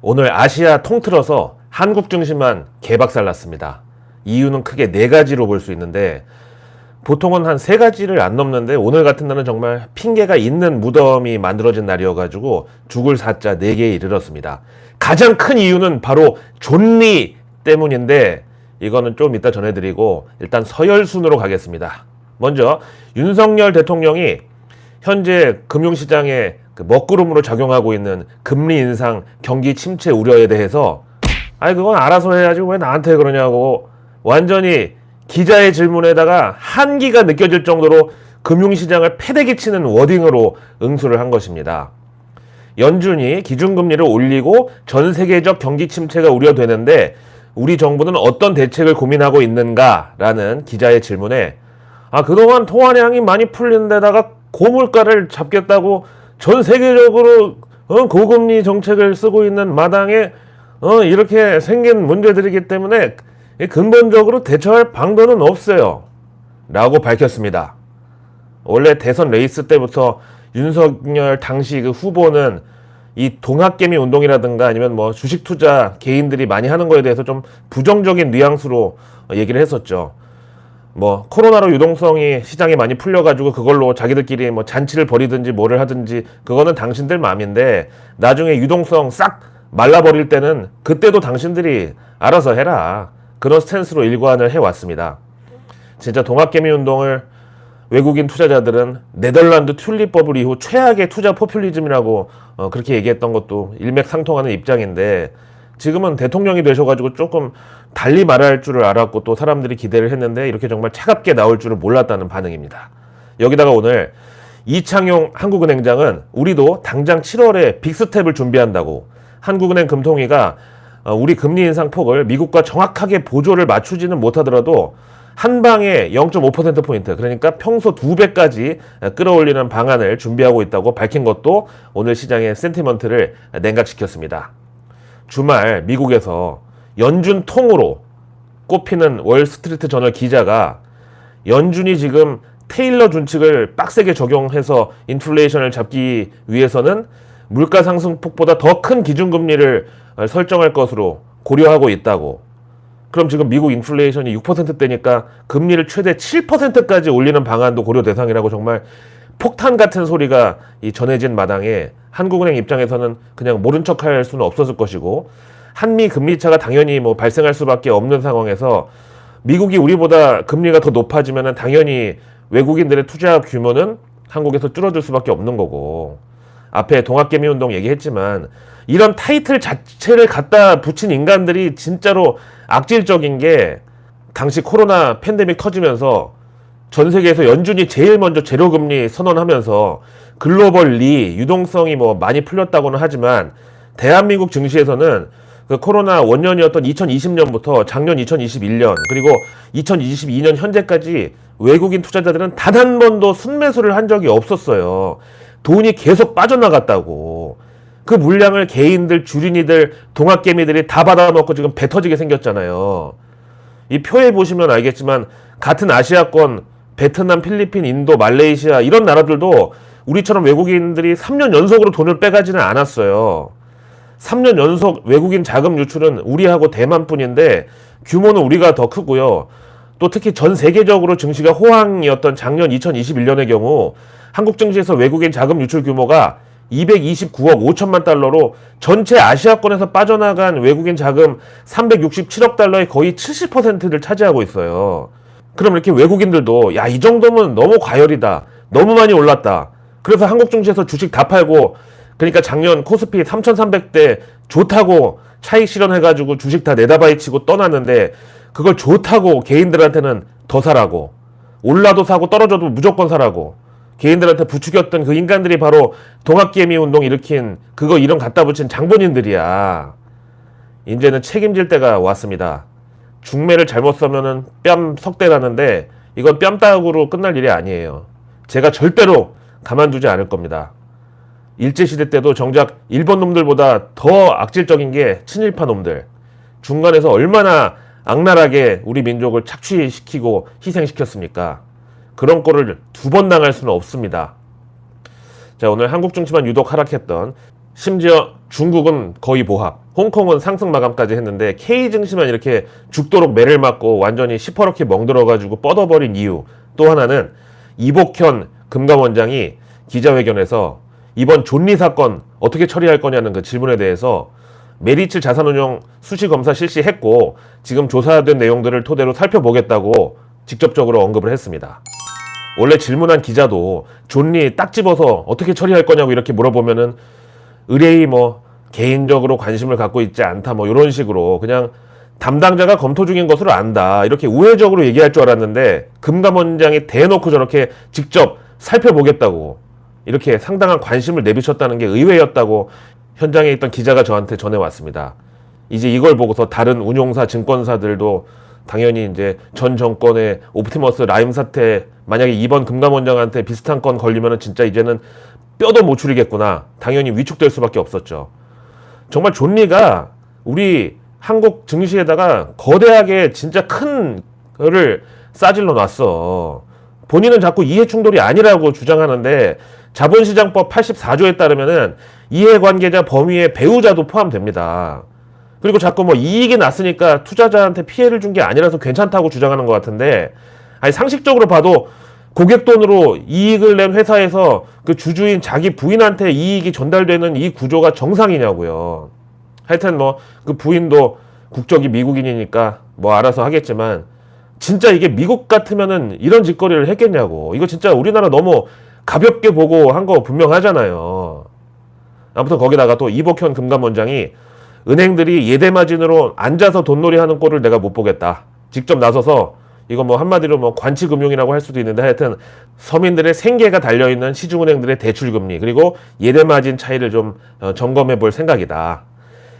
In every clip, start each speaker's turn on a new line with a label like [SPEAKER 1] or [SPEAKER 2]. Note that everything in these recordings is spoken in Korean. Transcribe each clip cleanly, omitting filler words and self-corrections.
[SPEAKER 1] 오늘 아시아 통틀어서 한국 중심만 개박살 났습니다. 이유는 크게 네 가지로 볼 수 있는데 보통은 한 세 가지를 안 넘는데 오늘 같은 날은 정말 핑계가 있는 무덤이 만들어진 날이어가지고 죽을 사자 4개에 이르렀습니다. 가장 큰 이유는 바로 존리 때문인데 이거는 좀 이따 전해드리고 일단 서열순으로 가겠습니다. 먼저 윤석열 대통령이 현재 금융시장에 먹구름으로 작용하고 있는 금리 인상, 경기 침체 우려에 대해서 그건 알아서 해야지 왜 나한테 그러냐고 완전히 기자의 질문에다가 한기가 느껴질 정도로 금융시장을 패대기 치는 워딩으로 응수를 한 것입니다. 연준이 기준금리를 올리고 전 세계적 경기 침체가 우려되는데 우리 정부는 어떤 대책을 고민하고 있는가라는 기자의 질문에 그동안 통화량이 많이 풀린 데다가 고물가를 잡겠다고 전 세계적으로 고금리 정책을 쓰고 있는 마당에 이렇게 생긴 문제들이기 때문에 근본적으로 대처할 방도는 없어요 라고 밝혔습니다. 원래 대선 레이스 때부터 윤석열 당시 그 후보는 이 동학개미 운동이라든가 아니면 뭐 주식 투자 개인들이 많이 하는 거에 대해서 좀 부정적인 뉘앙스로 얘기를 했었죠. 뭐 코로나로 유동성이 시장에 많이 풀려가지고 그걸로 자기들끼리 뭐 잔치를 벌이든지 뭐를 하든지 그거는 당신들 마음인데 나중에 유동성 싹 말라버릴 때는 그때도 당신들이 알아서 해라. 그런 스탠스로 일관을 해왔습니다. 진짜 동학개미 운동을 외국인 투자자들은 네덜란드 튤립 버블 이후 최악의 투자 포퓰리즘이라고 그렇게 얘기했던 것도 일맥상통하는 입장인데 지금은 대통령이 되셔가지고 조금 달리 말할 줄을 알았고 또 사람들이 기대를 했는데 이렇게 정말 차갑게 나올 줄을 몰랐다는 반응입니다. 여기다가 오늘 이창용 한국은행장은 우리도 당장 7월에 빅스텝을 준비한다고 한국은행 금통위가 우리 금리 인상 폭을 미국과 정확하게 보조를 맞추지는 못하더라도 한 방에 0.5%포인트 그러니까 평소 2배까지 끌어올리는 방안을 준비하고 있다고 밝힌 것도 오늘 시장의 센티먼트를 냉각시켰습니다. 주말 미국에서 연준 통으로 꼽히는 월스트리트 저널 기자가 연준이 지금 테일러 준칙을 빡세게 적용해서 인플레이션을 잡기 위해서는 물가 상승폭보다 더 큰 기준금리를 설정할 것으로 고려하고 있다고. 그럼 지금 미국 인플레이션이 6%대니까 금리를 최대 7%까지 올리는 방안도 고려 대상이라고 정말 폭탄 같은 소리가 전해진 마당에 한국은행 입장에서는 그냥 모른 척할 수는 없었을 것이고 한미 금리 차가 당연히 뭐 발생할 수밖에 없는 상황에서 미국이 우리보다 금리가 더 높아지면 당연히 외국인들의 투자 규모는 한국에서 줄어들 수밖에 없는 거고 앞에 동학개미 운동 얘기했지만 이런 타이틀 자체를 갖다 붙인 인간들이 진짜로 악질적인 게 당시 코로나 팬데믹 터지면서 전 세계에서 연준이 제일 먼저 제로금리 선언하면서 글로벌 리 유동성이 뭐 많이 풀렸다고는 하지만 대한민국 증시에서는 그 코로나 원년이었던 2020년부터 작년 2021년 그리고 2022년 현재까지 외국인 투자자들은 단 한 번도 순매수를 한 적이 없었어요. 돈이 계속 빠져나갔다고. 그 물량을 개인들, 주린이들, 동학개미들이 다 받아먹고 지금 배 터지게 생겼잖아요. 이 표에 보시면 알겠지만 같은 아시아권 베트남, 필리핀, 인도, 말레이시아 이런 나라들도 우리처럼 외국인들이 3년 연속으로 돈을 빼가지는 않았어요. 3년 연속 외국인 자금 유출은 우리하고 대만뿐인데 규모는 우리가 더 크고요. 또 특히 전 세계적으로 증시가 호황이었던 작년 2021년의 경우 한국 증시에서 외국인 자금 유출 규모가 229억 5천만 달러로 전체 아시아권에서 빠져나간 외국인 자금 367억 달러의 거의 70%를 차지하고 있어요. 그럼 이렇게 외국인들도 이 정도면 너무 과열이다. 너무 많이 올랐다. 그래서 한국 증시에서 주식 다 팔고 그러니까 작년 코스피 3,300대 좋다고 차익 실현해가지고 주식 다 내다바이 치고 떠났는데 그걸 좋다고 개인들한테는 더 사라고 올라도 사고 떨어져도 무조건 사라고 개인들한테 부추겼던 그 인간들이 바로 동학개미 운동 일으킨 그거 이름 갖다 붙인 장본인들이야. 이제는 책임질 때가 왔습니다. 중매를 잘못 써면은 뺨 석대라는데 이건 뺨따구로 끝날 일이 아니에요. 제가 절대로 가만두지 않을 겁니다. 일제시대 때도 정작 일본 놈들보다 더 악질적인 게 친일파 놈들. 중간에서 얼마나 악랄하게 우리 민족을 착취시키고 희생시켰습니까? 그런 꼴을 2번 당할 수는 없습니다. 자, 오늘 한국 증시만 유독 하락했던 심지어 중국은 거의 보합, 홍콩은 상승 마감까지 했는데 K 증시만 이렇게 죽도록 매를 맞고 완전히 시퍼렇게 멍들어가지고 뻗어버린 이유, 또 하나는 이복현 금감원장이 기자회견에서 이번 존리 사건 어떻게 처리할 거냐는 그 질문에 대해서 메리츠 자산운용 수시검사 실시했고 지금 조사된 내용들을 토대로 살펴보겠다고 직접적으로 언급을 했습니다. 원래 질문한 기자도 존리 딱 집어서 어떻게 처리할 거냐고 이렇게 물어보면은 의뢰이 뭐 개인적으로 관심을 갖고 있지 않다 뭐 이런 식으로 그냥 담당자가 검토 중인 것으로 안다 이렇게 우회적으로 얘기할 줄 알았는데 금감원장이 대놓고 저렇게 직접 살펴보겠다고 이렇게 상당한 관심을 내비쳤다는 게 의외였다고 현장에 있던 기자가 저한테 전해왔습니다. 이제 이걸 보고서 다른 운용사 증권사들도 당연히 이제 전 정권의 옵티머스 라임 사태 만약에 이번 금감원장한테 비슷한 건 걸리면은 진짜 이제는 뼈도 못 추리겠구나 당연히 위축될 수밖에 없었죠. 정말 존리가 우리 한국 증시에다가 거대하게 진짜 큰 거를 싸질러 놨어. 본인은 자꾸 이해충돌이 아니라고 주장하는데 자본시장법 84조에 따르면은 이해관계자 범위에 배우자도 포함됩니다. 그리고 자꾸 뭐 이익이 났으니까 투자자한테 피해를 준 게 아니라서 괜찮다고 주장하는 것 같은데 아니 상식적으로 봐도 고객 돈으로 이익을 낸 회사에서 그 주주인 자기 부인한테 이익이 전달되는 이 구조가 정상이냐고요. 하여튼 뭐 그 부인도 국적이 미국인이니까 뭐 알아서 하겠지만 진짜 이게 미국 같으면은 이런 짓거리를 했겠냐고. 이거 진짜 우리나라 너무 가볍게 보고 한 거 분명하잖아요. 아무튼 거기다가 또 이복현 금감원장이 은행들이 예대마진으로 앉아서 돈놀이 하는 꼴을 내가 못 보겠다. 직접 나서서 이거 뭐 한마디로 뭐 관치금융이라고 할 수도 있는데 하여튼 서민들의 생계가 달려있는 시중은행들의 대출금리 그리고 예대마진 차이를 좀 점검해 볼 생각이다.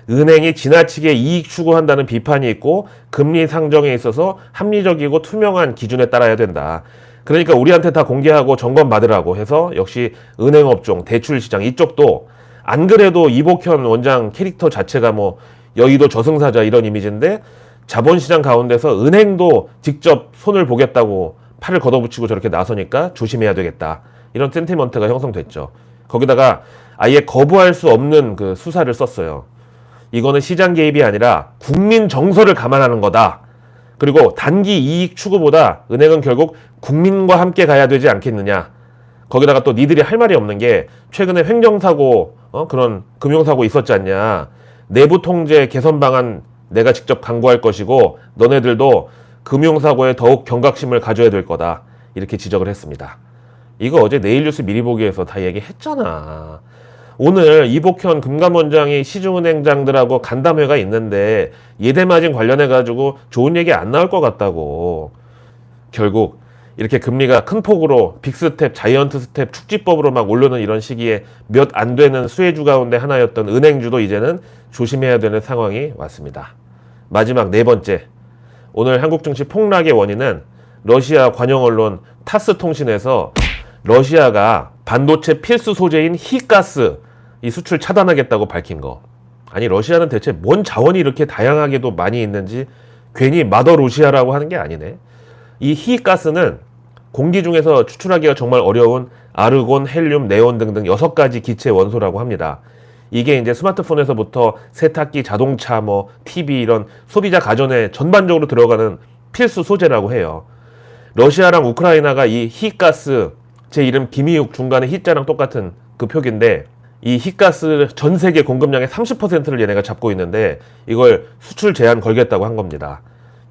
[SPEAKER 1] 은행이 지나치게 이익 추구한다는 비판이 있고 금리 상정에 있어서 합리적이고 투명한 기준에 따라야 된다. 그러니까 우리한테 다 공개하고 점검 받으라고 해서 역시 은행업종, 대출시장 이쪽도 안 그래도 이복현 원장 캐릭터 자체가 뭐 여의도 저승사자 이런 이미지인데 자본시장 가운데서 은행도 직접 손을 보겠다고 팔을 걷어붙이고 저렇게 나서니까 조심해야 되겠다. 이런 센티먼트가 형성됐죠. 거기다가 아예 거부할 수 없는 그 수사를 썼어요. 이거는 시장 개입이 아니라 국민 정서를 감안하는 거다. 그리고 단기 이익 추구보다 은행은 결국 국민과 함께 가야 되지 않겠느냐. 거기다가 또 니들이 할 말이 없는 게 최근에 횡령사고 그런 금융사고 있었지 않냐. 내부 통제 개선 방안 내가 직접 강구할 것이고 너네들도 금융사고에 더욱 경각심을 가져야 될 거다. 이렇게 지적을 했습니다. 이거 어제 내일뉴스 미리 보기에서 다 얘기했잖아. 오늘 이복현 금감원장이 시중은행장들하고 간담회가 있는데 예대마진 관련해가지고 좋은 얘기 안 나올 것 같다고. 결국 이렇게 금리가 큰 폭으로 빅스텝, 자이언트 스텝, 축지법으로 막 오르는 이런 시기에 몇 안 되는 수혜주 가운데 하나였던 은행주도 이제는 조심해야 되는 상황이 왔습니다. 마지막 네 번째. 오늘 한국 증시 폭락의 원인은 러시아 관영 언론 타스 통신에서 러시아가 반도체 필수 소재인 히가스 이 수출 차단하겠다고 밝힌 거. 아니 러시아는 대체 뭔 자원이 이렇게 다양하게도 많이 있는지 괜히 마더 러시아라고 하는 게 아니네. 이 히가스는 공기 중에서 추출하기가 정말 어려운 아르곤, 헬륨, 네온 등등 6가지 기체 원소라고 합니다. 이게 이제 스마트폰에서부터 세탁기, 자동차, 뭐 TV 이런 소비자 가전에 전반적으로 들어가는 필수 소재라고 해요. 러시아랑 우크라이나가 이 히가스 제 이름 김희욱 중간에 히자랑 똑같은 그 표기인데 이 히가스 전 세계 공급량의 30%를 얘네가 잡고 있는데 이걸 수출 제한 걸겠다고 한 겁니다.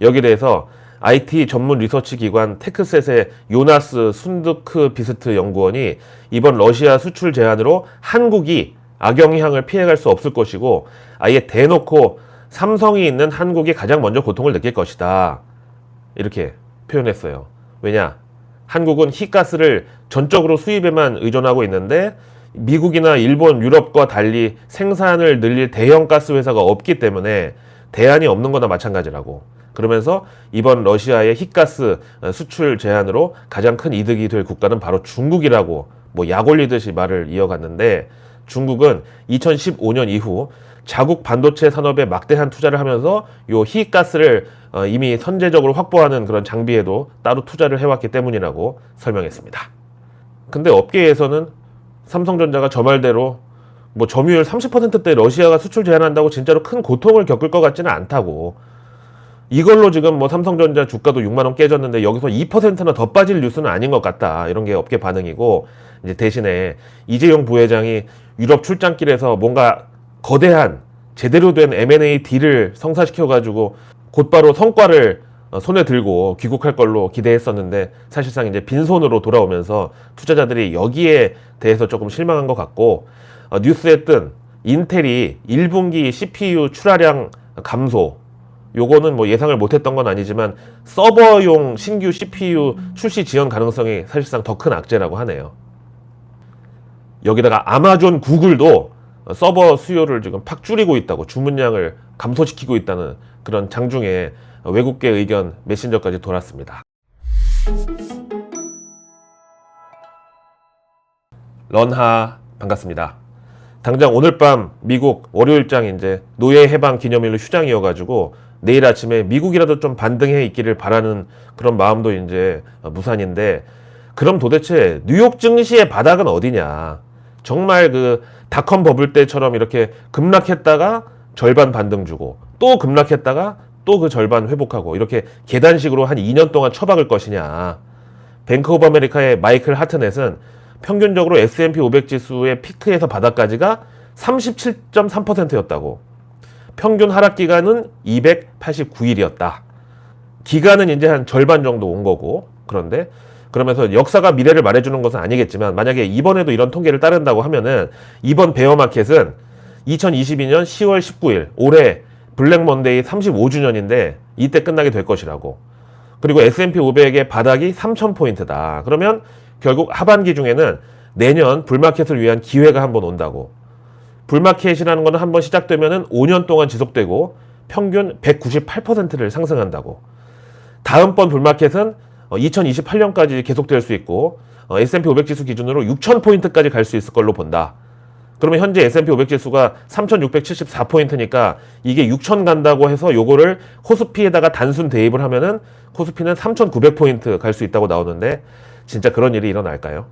[SPEAKER 1] 여기에 대해서 IT 전문 리서치 기관 테크셋의 요나스 순드크 비스트 연구원이 이번 러시아 수출 제한으로 한국이 악영향을 피해갈 수 없을 것이고 아예 대놓고 삼성이 있는 한국이 가장 먼저 고통을 느낄 것이다. 이렇게 표현했어요. 왜냐? 한국은 히가스를 전적으로 수입에만 의존하고 있는데 미국이나 일본, 유럽과 달리 생산을 늘릴 대형 가스 회사가 없기 때문에 대안이 없는 거나 마찬가지라고. 그러면서 이번 러시아의 히가스 수출 제한으로 가장 큰 이득이 될 국가는 바로 중국이라고 뭐 약 올리듯이 말을 이어갔는데 중국은 2015년 이후 자국 반도체 산업에 막대한 투자를 하면서 요 히가스를 이미 선제적으로 확보하는 그런 장비에도 따로 투자를 해왔기 때문이라고 설명했습니다. 근데 업계에서는 삼성전자가 저 말대로 뭐 점유율 30%대 러시아가 수출 제한한다고 진짜로 큰 고통을 겪을 것 같지는 않다고. 이걸로 지금 뭐 삼성전자 주가도 6만 원 깨졌는데 여기서 2%나 더 빠질 뉴스는 아닌 것 같다. 이런 게 업계 반응이고, 이제 대신에 이재용 부회장이 유럽 출장길에서 뭔가 거대한 제대로 된 M&A 딜을 성사시켜가지고 곧바로 성과를 손에 들고 귀국할 걸로 기대했었는데 사실상 이제 빈손으로 돌아오면서 투자자들이 여기에 대해서 조금 실망한 것 같고, 뉴스에 뜬 인텔이 1분기 CPU 출하량 감소, 요거는 뭐 예상을 못했던 건 아니지만 서버용 신규 CPU 출시 지연 가능성이 사실상 더 큰 악재라고 하네요. 여기다가 아마존, 구글도 서버 수요를 지금 팍 줄이고 있다고, 주문량을 감소시키고 있다는 그런 장중에 외국계 의견 메신저까지 돌았습니다. 런하 반갑습니다. 당장 오늘 밤 미국 월요일장 이제 노예 해방 기념일로 휴장이어가지고 내일 아침에 미국이라도 좀 반등해 있기를 바라는 그런 마음도 이제 무산인데, 그럼 도대체 뉴욕 증시의 바닥은 어디냐? 정말 그 닷컴 버블 때처럼 이렇게 급락했다가 절반 반등 주고 또 급락했다가 또 그 절반 회복하고 이렇게 계단식으로 한 2년 동안 처박을 것이냐? 뱅크 오브 아메리카의 마이클 하트넷은 평균적으로 S&P 500 지수의 피크에서 바닥까지가 37.3%였다고. 평균 하락 기간은 289일이었다. 기간은 이제 한 절반 정도 온 거고, 그런데 그러면서 역사가 미래를 말해주는 것은 아니겠지만 만약에 이번에도 이런 통계를 따른다고 하면은 이번 베어마켓은 2022년 10월 19일 올해 블랙 먼데이 35주년인데 이때 끝나게 될 것이라고. 그리고 S&P 500의 바닥이 3,000포인트다. 그러면 결국 하반기 중에는 내년 불마켓을 위한 기회가 한번 온다고. 불마켓이라는 거는 한번 시작되면은 5년 동안 지속되고 평균 198%를 상승한다고. 다음번 불마켓은 2028년까지 계속될 수 있고 S&P 500 지수 기준으로 6,000포인트까지 갈 수 있을 걸로 본다. 그러면 현재 S&P 500 지수가 3,674포인트니까 이게 6,000 간다고 해서 요거를 코스피에다가 단순 대입을 하면은 코스피는 3,900포인트 갈 수 있다고 나오는데 진짜 그런 일이 일어날까요?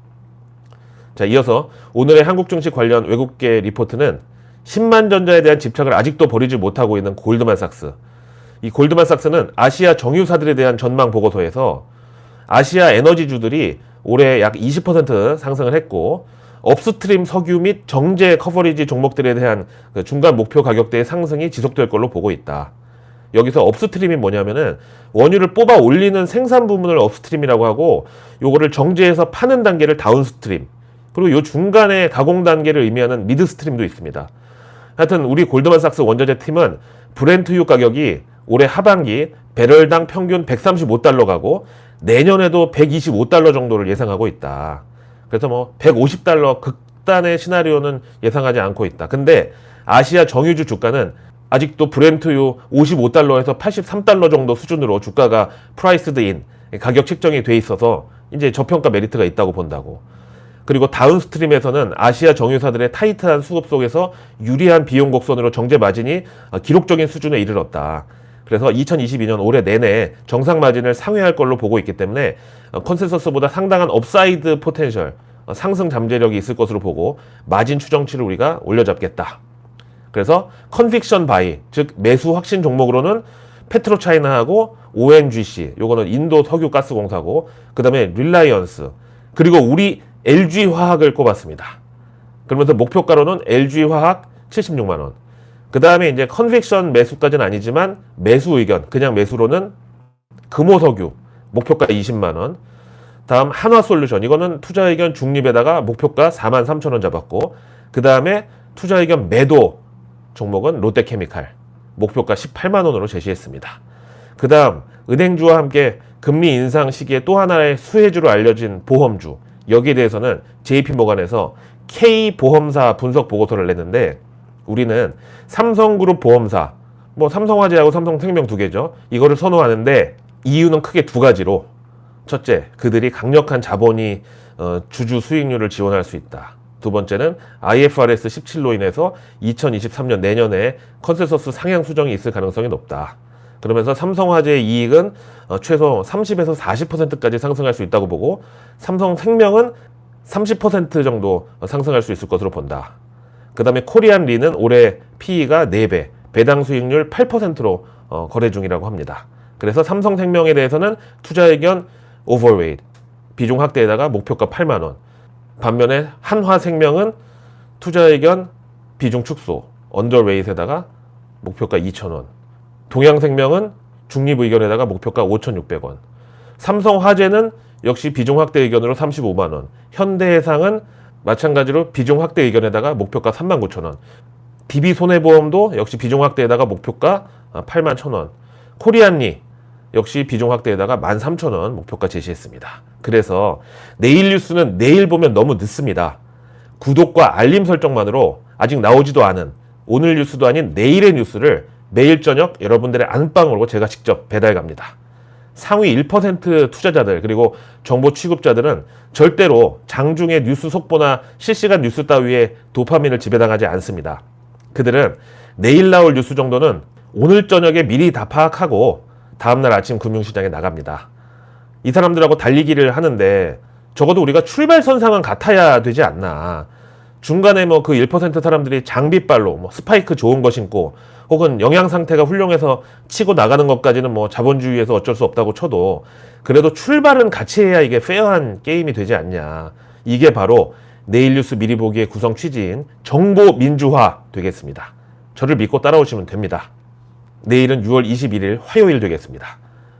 [SPEAKER 1] 자, 이어서 오늘의 한국 증시 관련 외국계 리포트는 10만 전자에 대한 집착을 아직도 버리지 못하고 있는 골드만삭스. 이 골드만삭스는 아시아 정유사들에 대한 전망 보고서에서 아시아 에너지주들이 올해 약 20% 상승을 했고, 업스트림 석유 및 정제 커버리지 종목들에 대한 그 중간 목표 가격대의 상승이 지속될 걸로 보고 있다. 여기서 업스트림이 뭐냐면은 원유를 뽑아 올리는 생산 부분을 업스트림이라고 하고, 요거를 정제해서 파는 단계를 다운스트림, 그리고 요 중간에 가공 단계를 의미하는 미드스트림도 있습니다. 하여튼 우리 골드만삭스 원자재 팀은 브렌트유 가격이 올해 하반기 배럴당 평균 135달러 가고 내년에도 125달러 정도를 예상하고 있다. 그래서 뭐 150달러 극단의 시나리오는 예상하지 않고 있다. 근데 아시아 정유주 주가는 아직도 브렌트유 55달러에서 83달러 정도 수준으로 주가가 프라이스드 인, 가격 책정이 돼 있어서 이제 저평가 메리트가 있다고 본다고. 그리고 다운스트림에서는 아시아 정유사들의 타이트한 수급 속에서 유리한 비용 곡선으로 정제 마진이 기록적인 수준에 이르렀다. 그래서 2022년 올해 내내 정상 마진을 상회할 걸로 보고 있기 때문에 컨센서스보다 상당한 업사이드 포텐셜, 상승 잠재력이 있을 것으로 보고 마진 추정치를 우리가 올려잡겠다. 그래서 컨빅션 바이, 즉 매수 확신 종목으로는 페트로차이나하고 ONGC, 요거는 인도 석유가스공사고, 그 다음에 릴라이언스, 그리고 우리 LG화학을 꼽았습니다. 그러면서 목표가로는 LG화학 76만원. 그 다음에 이제 컨빅션 매수까지는 아니지만 매수 의견, 그냥 매수로는 금호석유, 목표가 20만원. 다음 한화솔루션, 이거는 투자 의견 중립에다가 목표가 43,000원 잡았고, 그 다음에 투자 의견 매도 종목은 롯데케미칼, 목표가 18만원으로 제시했습니다. 그 다음 은행주와 함께 금리 인상 시기에 또 하나의 수혜주로 알려진 보험주, 여기에 대해서는 JP모간에서 K보험사 분석 보고서를 냈는데, 우리는 삼성그룹 보험사, 뭐 삼성화재하고 삼성생명 두 개죠. 이거를 선호하는데 이유는 크게 두 가지로, 첫째, 그들이 강력한 자본이 주주 수익률을 지원할 수 있다. 두 번째는 IFRS 17로 인해서 2023년 내년에 컨센서스 상향 수정이 있을 가능성이 높다. 그러면서 삼성화재의 이익은 최소 30에서 40%까지 상승할 수 있다고 보고, 삼성생명은 30% 정도 상승할 수 있을 것으로 본다. 그 다음에 코리안 리는 올해 PE가 4배, 배당 수익률 8%로 거래 중이라고 합니다. 그래서 삼성생명에 대해서는 투자 의견 오버웨이트, 비중 확대에다가 목표가 8만 원. 반면에 한화생명은 투자 의견 비중 축소, 언더웨이트에다가 목표가 2,000원. 동양생명은 중립 의견에다가 목표가 5,600원. 삼성화재는 역시 비중 확대 의견으로 35만 원. 현대해상은 마찬가지로 비중 확대 의견에다가 목표가 39,000원. DB손해보험도 역시 비중 확대에다가 목표가 81,000원. 코리안리 역시 비중 확대에다가 13,000원 목표가 제시했습니다. 그래서 내일 뉴스는 내일 보면 너무 늦습니다. 구독과 알림 설정만으로 아직 나오지도 않은 오늘 뉴스도 아닌 내일의 뉴스를 매일 저녁 여러분들의 안방으로 제가 직접 배달 갑니다. 상위 1% 투자자들 그리고 정보 취급자들은 절대로 장중에 뉴스 속보나 실시간 뉴스 따위에 도파민을 지배당하지 않습니다. 그들은 내일 나올 뉴스 정도는 오늘 저녁에 미리 다 파악하고 다음날 아침 금융시장에 나갑니다. 이 사람들하고 달리기를 하는데 적어도 우리가 출발선상은 같아야 되지 않나. 중간에 뭐 그 1% 사람들이 장비빨로 뭐 스파이크 좋은 거 신고 혹은 영양 상태가 훌륭해서 치고 나가는 것까지는 뭐 자본주의에서 어쩔 수 없다고 쳐도 그래도 출발은 같이 해야 이게 페어한 게임이 되지 않냐. 이게 바로 내일 뉴스 미리 보기의 구성 취지인 정보 민주화 되겠습니다. 저를 믿고 따라오시면 됩니다. 내일은 6월 21일 화요일 되겠습니다.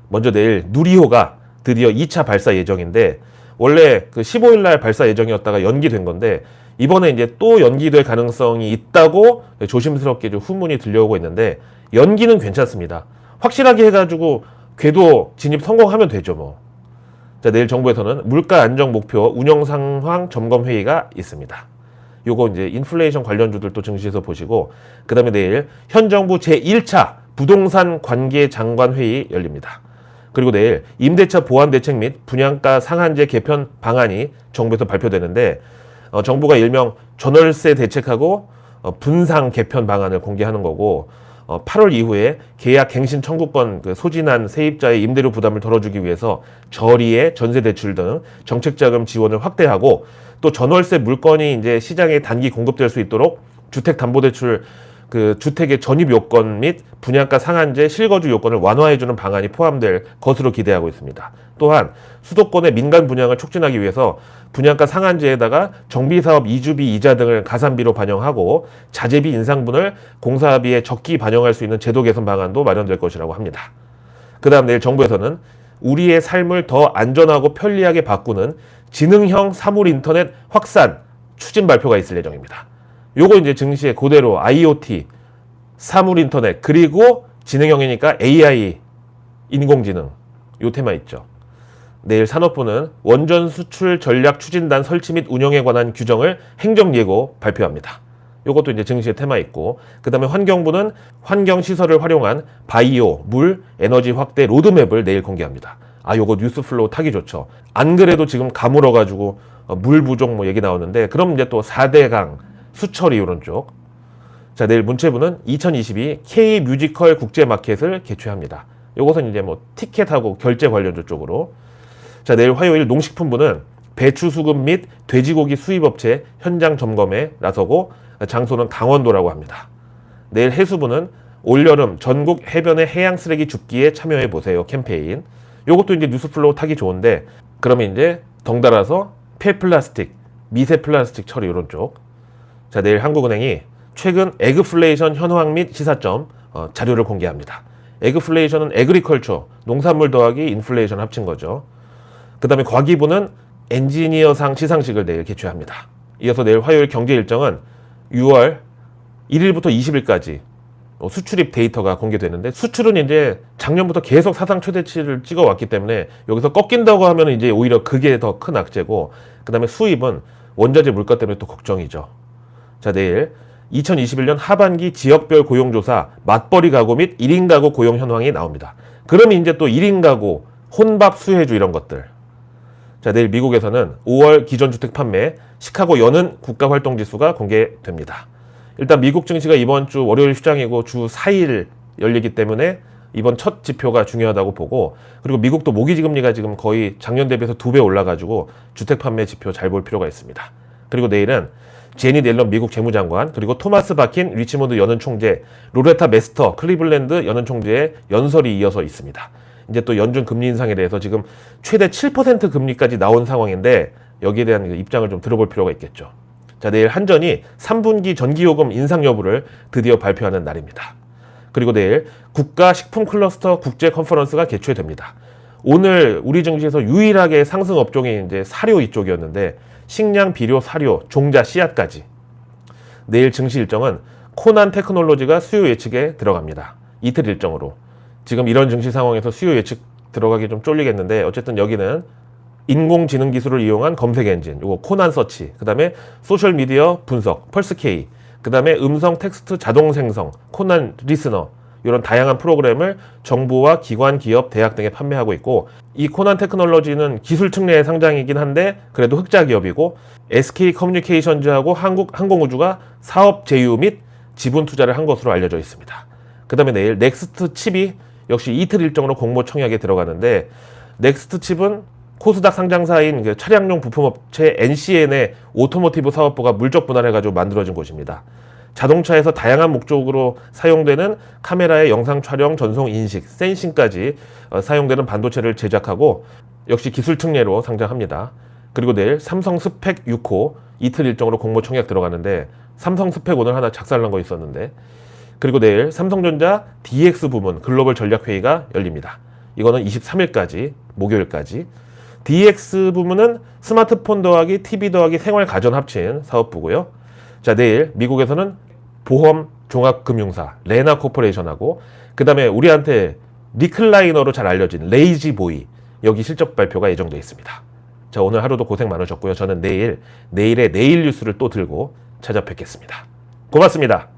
[SPEAKER 1] 먼저 내일 누리호가 드디어 2차 발사 예정인데 원래 그 15일 날 발사 예정이었다가 연기된 건데 이번에 이제 또 연기될 가능성이 있다고 조심스럽게 좀 후문이 들려오고 있는데 연기는 괜찮습니다. 확실하게 해가지고 궤도 진입 성공하면 되죠 뭐. 자, 내일 정부에서는 물가 안정 목표 운영 상황 점검 회의가 있습니다. 요거 이제 인플레이션 관련주들도 증시에서 보시고 그 다음에 내일 현 정부 제1차 부동산 관계 장관 회의 열립니다. 그리고 내일 임대차 보완 대책 및 분양가 상한제 개편 방안이 정부에서 발표되는데 정부가 일명 전월세 대책하고 분상 개편 방안을 공개하는 거고 8월 이후에 계약 갱신 청구권 소진한 세입자의 임대료 부담을 덜어주기 위해서 저리의 전세 대출 등 정책자금 지원을 확대하고 또 전월세 물건이 이제 시장에 단기 공급될 수 있도록 주택담보대출 주택의 전입 요건 및 분양가 상한제 실거주 요건을 완화해주는 방안이 포함될 것으로 기대하고 있습니다. 또한 수도권의 민간 분양을 촉진하기 위해서 분양가 상한제에다가 정비사업 이주비 이자 등을 가산비로 반영하고 자재비 인상분을 공사비에 적기 반영할 수 있는 제도 개선 방안도 마련될 것이라고 합니다. 그 다음 내일 정부에서는 우리의 삶을 더 안전하고 편리하게 바꾸는 지능형 사물 인터넷 확산 추진 발표가 있을 예정입니다. 요거 이제 증시에 그대로 IoT, 사물 인터넷, 그리고 지능형이니까 AI, 인공지능, 요 테마 있죠. 내일 산업부는 원전 수출 전략 추진단 설치 및 운영에 관한 규정을 행정 예고 발표합니다. 요것도 이제 증시에 테마 있고, 그 다음에 환경부는 환경시설을 활용한 바이오, 물, 에너지 확대 로드맵을 내일 공개합니다. 요거 뉴스 플로우 타기 좋죠. 안 그래도 지금 가물어가지고 물 부족 뭐 얘기 나오는데, 그럼 이제 또 4대강, 수처리 이런 쪽. 자, 내일 문체부는 2022 K 뮤지컬 국제 마켓을 개최합니다. 요것은 이제 뭐 티켓하고 결제 관련주 쪽으로. 자, 내일 화요일 농식품부는 배추 수급 및 돼지고기 수입업체 현장 점검에 나서고 장소는 강원도라고 합니다. 내일 해수부는 올여름 전국 해변의 해양 쓰레기 줍기에 참여해 보세요 캠페인. 요것도 이제 뉴스플로우 타기 좋은데, 그러면 이제 덩달아서 폐플라스틱, 미세 플라스틱 처리 이런 쪽. 자, 내일 한국은행이 최근 에그플레이션 현황 및 시사점 자료를 공개합니다. 에그플레이션은 에그리컬처, 농산물 더하기 인플레이션 합친 거죠. 그 다음에 과기부는 엔지니어상 시상식을 내일 개최합니다. 이어서 내일 화요일 경제 일정은 6월 1일부터 20일까지 수출입 데이터가 공개되는데, 수출은 이제 작년부터 계속 사상 최대치를 찍어왔기 때문에 여기서 꺾인다고 하면 이제 오히려 그게 더 큰 악재고, 그 다음에 수입은 원자재 물가 때문에 또 걱정이죠. 자, 내일 2021년 하반기 지역별 고용조사 맞벌이 가구 및 1인 가구 고용 현황이 나옵니다. 그러면 이제 또 1인 가구, 혼밥 수혜주 이런 것들. 자, 내일 미국에서는 5월 기존주택 판매, 시카고 여는 국가활동지수가 공개됩니다. 일단 미국 증시가 이번 주 월요일 휴장이고 주 4일 열리기 때문에 이번 첫 지표가 중요하다고 보고, 그리고 미국도 모기지금리가 지금 거의 작년 대비해서 2배 올라가지고 주택 판매 지표 잘 볼 필요가 있습니다. 그리고 내일은 제니 옐런 미국 재무장관, 그리고 토마스 바킨 리치몬드 연은 총재, 로레타 메스터 클리블랜드 연은 총재의 연설이 이어서 있습니다. 이제 또 연준 금리 인상에 대해서 지금 최대 7% 금리까지 나온 상황인데 여기에 대한 입장을 좀 들어볼 필요가 있겠죠. 자, 내일 한전이 3분기 전기요금 인상 여부를 드디어 발표하는 날입니다. 그리고 내일 국가식품 클러스터 국제 컨퍼런스가 개최됩니다. 오늘 우리 증시에서 유일하게 상승 업종이 이제 사료 이쪽이었는데 식량, 비료, 사료, 종자, 씨앗까지. 내일 증시 일정은 코난 테크놀로지가 수요 예측에 들어갑니다. 이틀 일정으로. 지금 이런 증시 상황에서 수요 예측 들어가기 좀 쫄리겠는데 어쨌든 여기는 인공지능 기술을 이용한 검색 엔진, 요거 코난 서치, 그 다음에 소셜미디어 분석, 펄스K, 그 다음에 음성 텍스트 자동 생성, 코난 리스너, 이런 다양한 프로그램을 정부와 기관, 기업, 대학 등에 판매하고 있고, 이 코난 테크놀로지는 기술 측내의 상장이긴 한데 그래도 흑자 기업이고, SK 커뮤니케이션즈하고 항공우주가 사업 제휴 및 지분 투자를 한 것으로 알려져 있습니다. 그 다음에 내일 넥스트 칩이 역시 이틀 일정으로 공모 청약에 들어가는데, 넥스트 칩은 코스닥 상장사인 그 차량용 부품업체 NCN의 오토모티브 사업부가 물적 분할해가지고 만들어진 곳입니다. 자동차에서 다양한 목적으로 사용되는 카메라의 영상 촬영, 전송, 인식, 센싱까지 사용되는 반도체를 제작하고 역시 기술 측내로 상장합니다. 그리고 내일 삼성 스펙 6호 이틀 일정으로 공모 청약 들어가는데, 삼성 스펙 오늘 하나 작살난 거 있었는데, 그리고 내일 삼성전자 DX 부문 글로벌 전략회의가 열립니다. 이거는 23일까지, 목요일까지. DX 부문은 스마트폰 더하기 TV 더하기 생활 가전 합친 사업부고요. 자, 내일 미국에서는 보험 종합금융사 레나 코퍼레이션하고, 그 다음에 우리한테 리클라이너로 잘 알려진 레이지보이, 여기 실적 발표가 예정되어 있습니다. 자, 오늘 하루도 고생 많으셨고요. 저는 내일의 내일 뉴스를 또 들고 찾아뵙겠습니다. 고맙습니다.